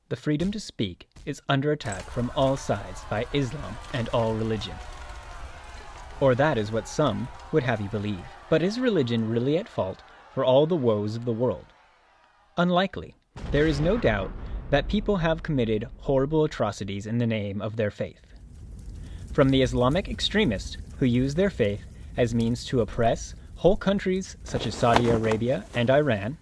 the freedom to speak is under attack from all sides by Islam and all religion. Or that is what some would have you believe. But is religion really at fault for all the woes of the world? Unlikely. There is no doubt that people have committed horrible atrocities in the name of their faith. From the Islamic extremists who use their faith as means to oppress whole countries such as Saudi Arabia and Iran,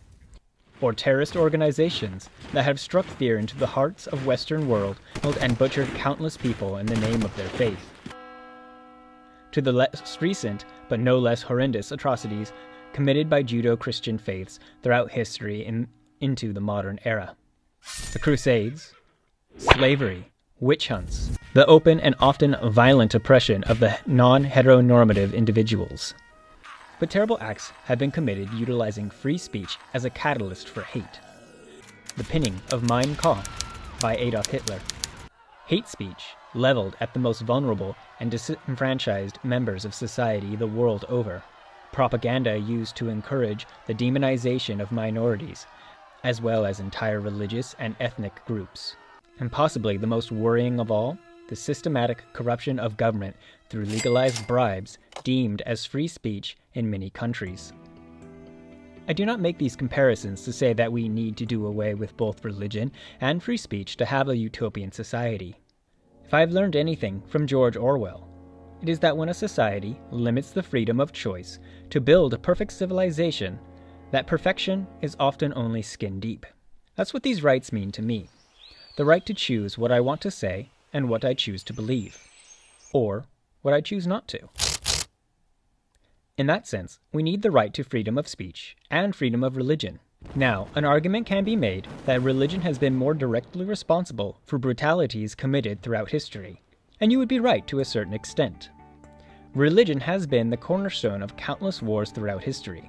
or terrorist organizations that have struck fear into the hearts of Western world and butchered countless people in the name of their faith, to the less recent but no less horrendous atrocities committed by Judeo-Christian faiths throughout history into the modern era. The Crusades, slavery, witch hunts, the open and often violent oppression of the non-heteronormative individuals. But terrible acts have been committed utilizing free speech as a catalyst for hate. The pinning of Mein Kampf by Adolf Hitler. Hate speech leveled at the most vulnerable and disenfranchised members of society the world over. Propaganda used to encourage the demonization of minorities, as well as entire religious and ethnic groups. And possibly the most worrying of all, the systematic corruption of government through legalized bribes deemed as free speech in many countries. I do not make these comparisons to say that we need to do away with both religion and free speech to have a utopian society. If I have learned anything from George Orwell, it is that when a society limits the freedom of choice to build a perfect civilization, that perfection is often only skin deep. That's what these rights mean to me. The right to choose what I want to say and what I choose to believe, or what I choose not to. In that sense, we need the right to freedom of speech and freedom of religion. Now, an argument can be made that religion has been more directly responsible for brutalities committed throughout history, and you would be right to a certain extent. Religion has been the cornerstone of countless wars throughout history.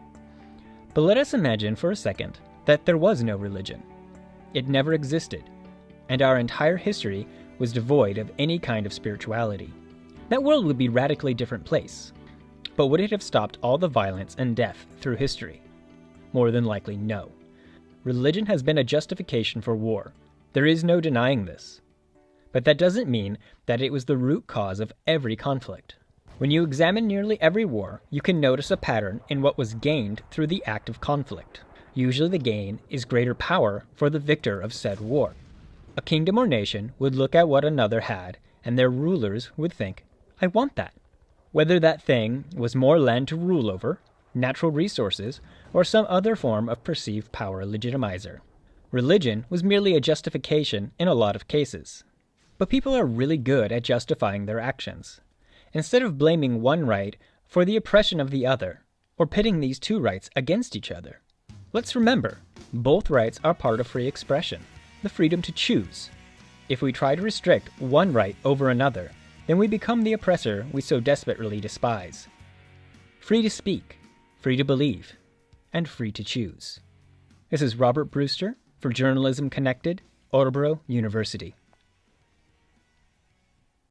But let us imagine for a second that there was no religion. It never existed, and our entire history was devoid of any kind of spirituality. That world would be a radically different place. But would it have stopped all the violence and death through history? More than likely, no. Religion has been a justification for war. There is no denying this. But that doesn't mean that it was the root cause of every conflict. When you examine nearly every war, you can notice a pattern in what was gained through the act of conflict. Usually the gain is greater power for the victor of said war. A kingdom or nation would look at what another had, and their rulers would think, I want that. Whether that thing was more land to rule over, natural resources, or some other form of perceived power legitimizer. Religion was merely a justification in a lot of cases. But people are really good at justifying their actions. Instead of blaming one right for the oppression of the other, or pitting these two rights against each other. Let's remember, both rights are part of free expression, the freedom to choose. If we try to restrict one right over another, then we become the oppressor we so desperately despise. Free to speak, free to believe, and free to choose. This is Robert Brewster for Journalism Connected, Orebro University.